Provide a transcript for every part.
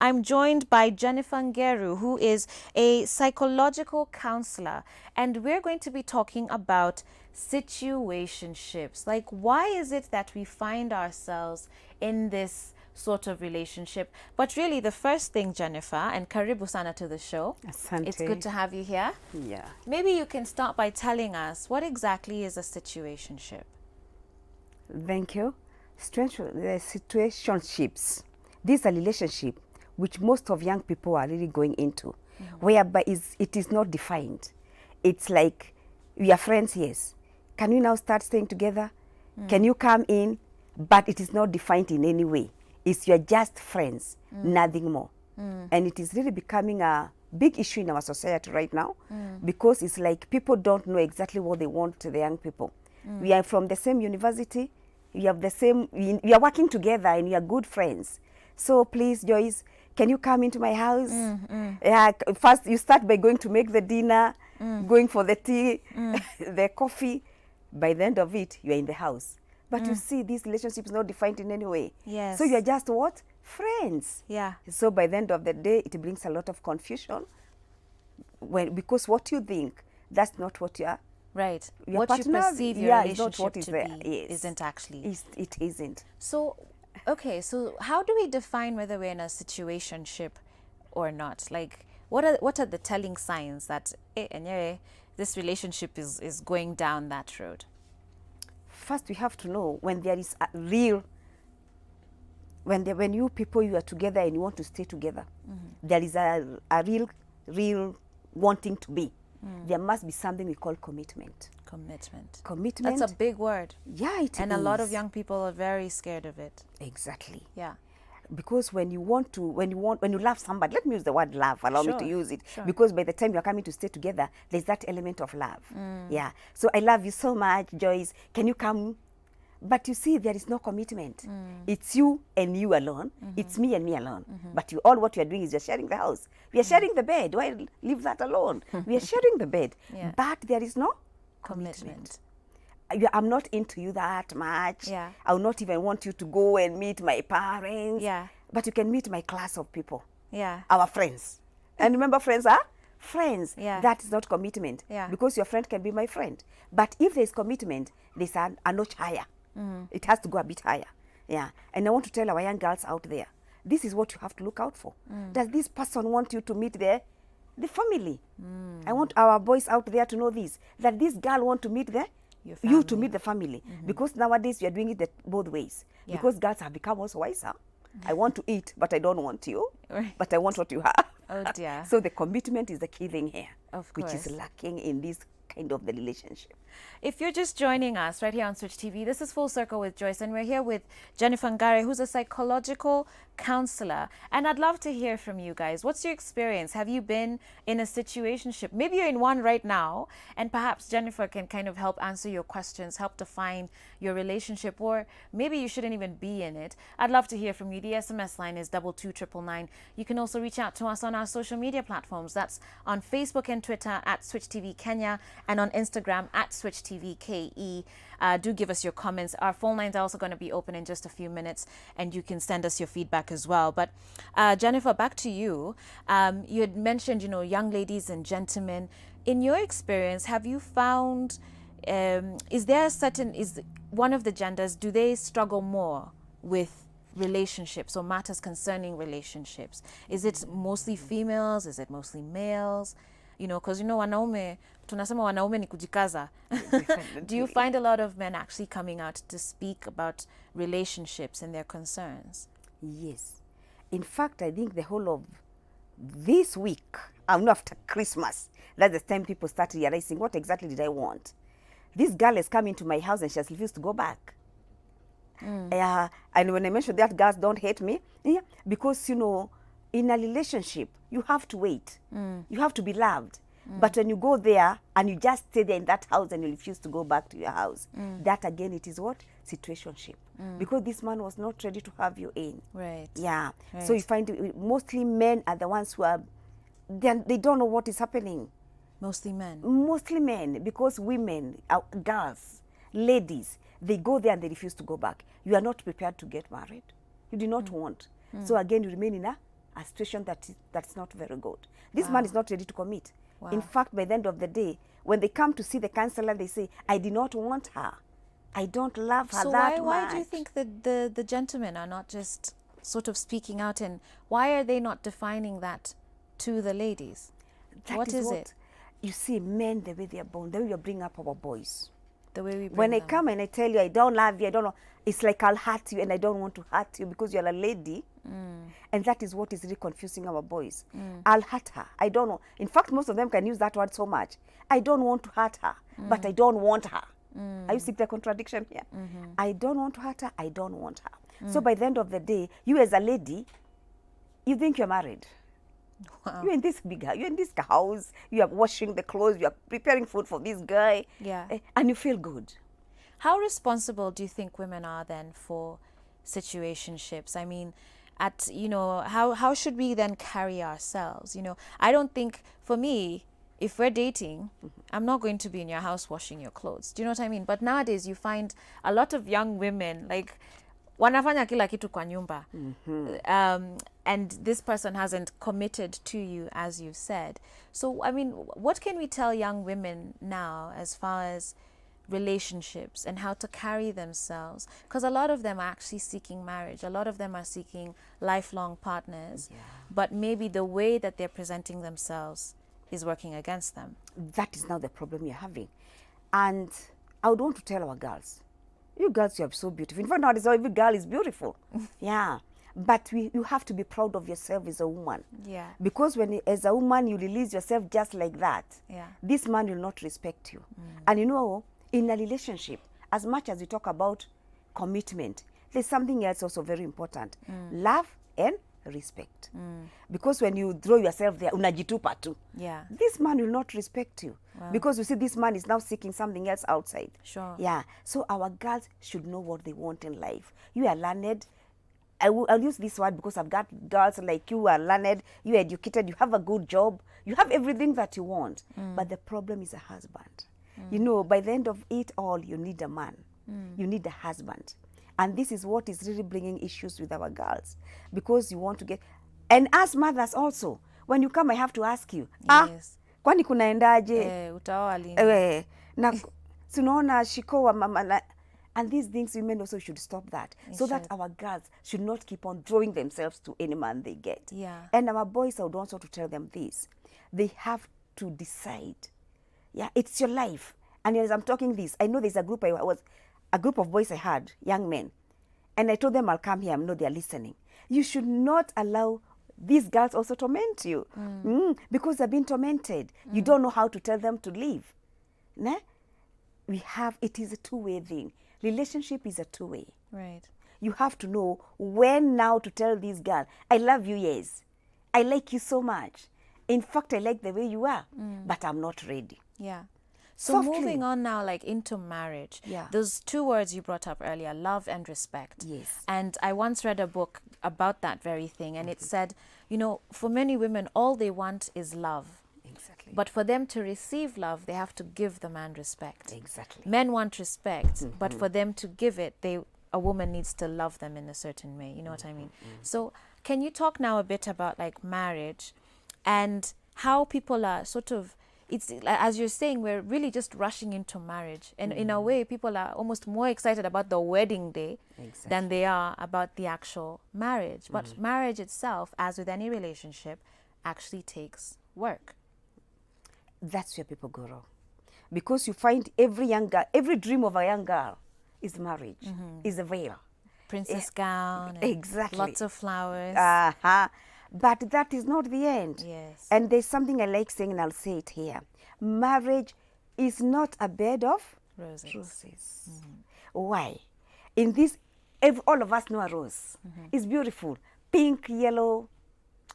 I'm joined by Jennifer Ngeru, who is a psychological counselor, and we're going to be talking about situationships. Like, why is it that we find ourselves in this sort of relationship? But really, the first thing, Jennifer, and karibu sana to the show. Asante. It's good to have you here. Yeah. Maybe you can start by telling us what exactly is a situationship. Thank you. The situationships. This is a relationship which most of young people are really going into, whereby it is not defined. It's like, we are friends, yes. Can we now start staying together? Can you come in? But it is not defined in any way. It's you're just friends, nothing more. And it is really becoming a big issue in our society right now, because it's like people don't know exactly what they want to the young people. We are from the same university, we have the same, we are working together and we are good friends. So please, Joyce, can you come into my house? First, you start by going to make the dinner, going for the tea, the coffee. By the end of it, you are in the house. But you see, this relationship is not defined in any way. Yes. So you are just what? Friends. Yeah. So by the end of the day, it brings a lot of confusion. Because what you think, that's not what you are. Right. Your What partner, you perceive your yeah, relationship is not what is to there. be Yes. isn't actually. It isn't. So, okay, so how do we define whether we're in a situationship or not? Like, what are the telling signs that this relationship is going down that road? First, we have to know when there is a real, when you people, you are together and you want to stay together, there is a real wanting to be. There must be something we call commitment. Commitment. Commitment. That's a big word. Yeah, it is. And a lot of young people are very scared of it. Exactly. Yeah. Because when you love somebody, let me use the word love, allow me to use it, Sure. because by the time you're coming to stay together, there's that element of love. Yeah. So I love you so much, Joyce. Can you come? But you see, there is no commitment. It's you and you alone. It's me and me alone. But what you are doing is you're sharing the house. We are sharing the bed. Why leave that alone? We are sharing the bed. Yeah. But there is no Commitment. I'm not into you that much. Yeah. I will not even want you to go and meet my parents. Yeah. But you can meet my class of people. Yeah. Our friends. And remember, friends are friends. Yeah. That is not commitment. Yeah. Because your friend can be my friend. But if there's commitment, there's a notch higher. It has to go a bit higher. Yeah. And I want to tell our young girls out there, this is what you have to look out for. Does this person want you to meet the family? I want our boys out there to know this, that this girl want to meet you to meet the family. Because nowadays we are doing it both ways. Yeah. Because girls have become also wiser. I want to eat, but I don't want you. Right. But I want what you have. Oh dear. So the commitment is the key thing here. Of which course. is lacking in this kind of the relationship. If you're just joining us right here on Switch TV, this is Full Circle with Joyce, and we're here with Jennifer Ngare, who's a psychological counselor. And I'd love to hear from you guys. What's your experience? Have you been in a situationship? Maybe you're in one right now, and perhaps Jennifer can kind of help answer your questions, help define your relationship, or maybe you shouldn't even be in it. I'd love to hear from you. The SMS line is 22999. You can also reach out to us on our social media platforms. That's on Facebook and Twitter at Switch TV Kenya, and on Instagram at Switch TV KE. Do give us your comments. Our phone lines are also going to be open in just a few minutes, and you can send us your feedback as well. But Jennifer, back to you. You had mentioned, young ladies and gentlemen. In your experience, have you found, is one of the genders, do they struggle more with relationships or matters concerning relationships? Is it mostly females? Is it mostly males? Because wanaume, tunasema wanaume ni kujikaza. Do you find a lot of men actually coming out to speak about relationships and their concerns? Yes. In fact, I think the whole of this week, after Christmas, that's the time people start realizing, what exactly did I want? This girl has come into my house and she has refused to go back. And when I mentioned that, girls don't hate me, because, in a relationship, you have to wait. You have to be loved. But when you go there and you just stay there in that house and you refuse to go back to your house, that again, it is what? Situationship. Because this man was not ready to have you in. Right. Yeah. Right. So you find mostly men are the ones who are, they don't know what is happening. Mostly men. Mostly men, because women, girls, ladies, they go there and they refuse to go back. You are not prepared to get married. You do not want. So again, you remain in a a situation that's not very good. This man is not ready to commit. Wow. In fact, by the end of the day, when they come to see the counselor, they say, I did not want her. I don't love her So that why much. do you think that the gentlemen are not just sort of speaking out, and why are they not defining that to the ladies? What is it? You see, men, the way they are born, the way we bring up our boys. The way we bring When I them come and I tell you, I don't love you, I don't know, it's like I'll hurt you and I don't want to hurt you because you're a lady. And that is what is really confusing our boys. I'll hurt her. I don't know. In fact, most of them can use that word so much. I don't want to hurt her, but I don't want her. Are you seeing the contradiction here? I don't want to hurt her. I don't want her. So by the end of the day, you as a lady, you think you're married. Wow. You're in this you're in this house. You are washing the clothes. You are preparing food for this guy. Yeah. And you feel good. How responsible do you think women are then for situationships? I mean, how should we then carry ourselves? I don't think, for me, if we're dating, I'm not going to be in your house washing your clothes. Do you know what I mean? But nowadays you find a lot of young women, like, wanafanya kila kitu kwa nyumba. And this person hasn't committed to you, as you said. So, I mean, what can we tell young women now as far as relationships and how to carry themselves? Because a lot of them are actually seeking marriage. A lot of them are seeking lifelong partners. Yeah. But maybe the way that they're presenting themselves is working against them. That is now the problem you're having. And I would want to tell our girls, you girls, you are so beautiful. In fact, nowadays, every girl is beautiful. Yeah. But you have to be proud of yourself as a woman. Yeah. Because as a woman, you release yourself just like that. Yeah. This man will not respect you. And in a relationship, as much as we talk about commitment, there's something else also very important. Love and respect. Because when you throw yourself there, unajitupa tu. Yeah. This man will not respect you. Wow. Because you see, this man is now seeking something else outside. Sure. Yeah. So our girls should know what they want in life. You are learned. I'll use this word because I've got girls like you are learned, you are educated, you have a good job, you have everything that you want. But the problem is a husband. By the end of it all, you need a man. You need a husband. And this is what is really bringing issues with our girls. Because you want to get... And as mothers also, when you come, I have to ask you, Yes. kwani kunaendaje? Utaoa lini? Na tunaona shikowa mama... And these things, women also should stop that. So that our girls should not keep on throwing themselves to any man they get. Yeah. And our boys, I would also to tell them this. They have to decide. Yeah, it's your life. And as I'm talking this, I know there's a group of boys I had, young men. And I told them I'll come here. I know they're listening. You should not allow these girls also torment you. Because they've been tormented. You don't know how to tell them to leave. Nah? It is a two-way thing. Relationship is a two-way. Right. You have to know when now to tell this girl, I love you, yes. I like you so much. In fact, I like the way you are, but I'm not ready. Yeah. So Softly. moving on now, like into marriage. Yeah. Those two words you brought up earlier, love and respect. Yes. And I once read a book about that very thing, and it said, for many women, all they want is love. Exactly. But for them to receive love, they have to give the man respect. Exactly. Men want respect, but for them to give it, a woman needs to love them in a certain way. You know what I mean? So can you talk now a bit about like marriage and how people are sort of, it's as you're saying, we're really just rushing into marriage. And in a way, people are almost more excited about the wedding day than they are about the actual marriage. But marriage itself, as with any relationship, actually takes work. That's where people go wrong. Because you find every young girl, every dream of a young girl is marriage, is a veil. Princess gown, and Exactly. lots of flowers. But that is not the end. Yes. And there's something I like saying, and I'll say it here. Marriage is not a bed of Roses. Why? In this, all of us know a rose. It's beautiful. Pink, yellow,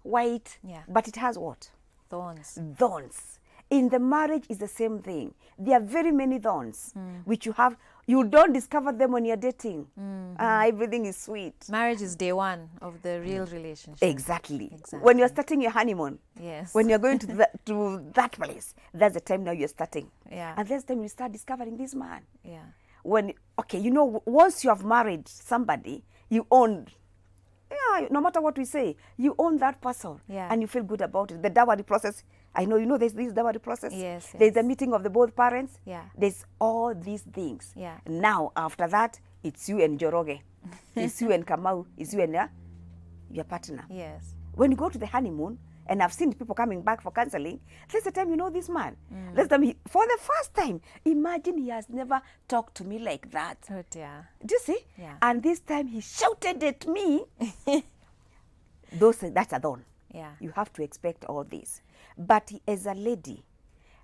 white. Yeah. But it has what? Thorns. Thorns. In the marriage is the same thing. There are very many thorns, which you don't discover them when you're dating. Everything is sweet. Marriage is day one of the real relationship. Exactly. When you're starting your honeymoon, Yes. when you're going to that place, that's the time now you're starting. Yeah. And that's the time you start discovering this man. Yeah. Once you have married somebody, you own Yeah, no matter what we say, you own that person. Yeah. And you feel good about it. The dowry process, I know, you know, there's this dowry process. Yes, There's the yes. meeting of the both parents. Yeah. There's all these things. Yeah. Now, after that, it's you and Joroge. It's you and Kamau. It's you and your partner. Yes. When you go to the honeymoon, and I've seen people coming back for counseling, that's the time you know this man. That's the time for the first time, imagine he has never talked to me like that. Oh dear. Do you see? Yeah. And this time he shouted at me. That's a dawn. Yeah. You have to expect all this. But as a lady,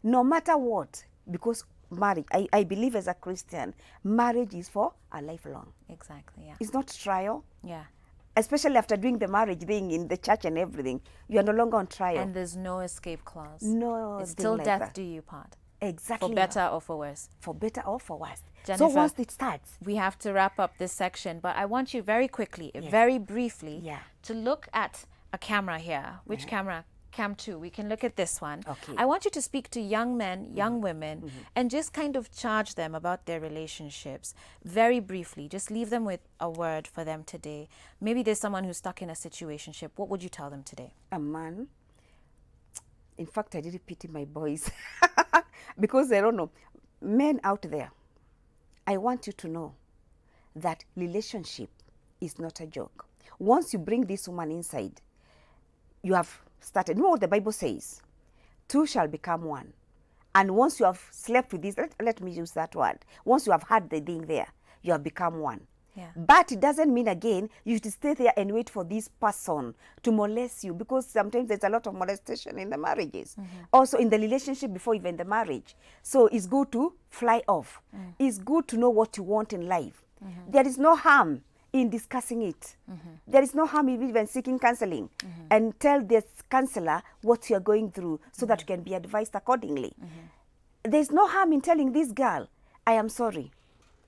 no matter what, because marriage, I believe as a Christian, marriage is for a lifelong. Exactly. Yeah. It's not trial. Yeah. Especially after doing the marriage thing in the church and everything, you are no longer on trial. And there's no escape clause. No, It's till like death that. do you part. Exactly. For better or for worse. For better or for worse. Jennifer, so once it starts, we have to wrap up this section, but I want you very quickly, Yes. very briefly, Yeah. to look at a camera here. Which camera? Cam 2. We can look at this one. Okay. I want you to speak to young men, young women, and just kind of charge them about their relationships. Very briefly, just leave them with a word for them today. Maybe there's someone who's stuck in a situationship. What would you tell them today? a man, in fact, I really pity my boys because I don't know. Men out there, I want you to know that relationship is not a joke. Once you bring this woman inside, you have started. You know what the Bible says? Two shall become one. And once you have slept with this, let me use that word. Once you have had the thing there, you have become one. Yeah. But it doesn't mean, again, you should stay there and wait for this person to molest you, because sometimes there's a lot of molestation in the marriages. Also in the relationship before even the marriage. So it's good to fly off. It's good to know what you want in life. There is no harm in discussing it. There is no harm in even seeking counseling and tell this counselor what you're going through so that you can be advised accordingly. There's no harm in telling this girl, I am sorry.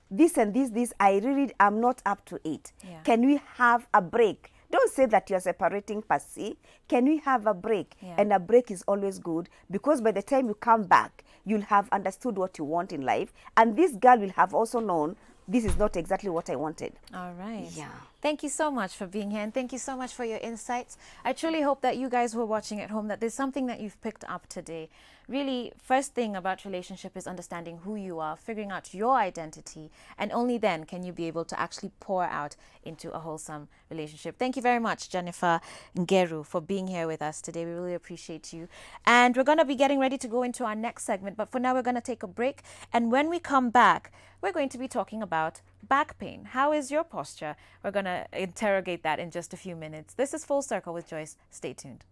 This and this, I really am not up to it. Yeah. Can we have a break? Don't say that you're separating per se. Can we have a break? Yeah. And a break is always good, because by the time you come back, you'll have understood what you want in life. And this girl will have also known, this is not exactly what I wanted. All right. Yeah. Thank you so much for being here, and thank you so much for your insights. I truly hope that you guys who are watching at home, that there's something that you've picked up today. Really, first thing about relationship is understanding who you are, figuring out your identity, and only then can you be able to actually pour out into a wholesome relationship. Thank you very much, Jennifer Ngeru, for being here with us today. We really appreciate you. And we're going to be getting ready to go into our next segment, but for now we're going to take a break. And when we come back, we're going to be talking about back pain. How is your posture? We're going to interrogate that in just a few minutes. This is Full Circle with Joyce. Stay tuned.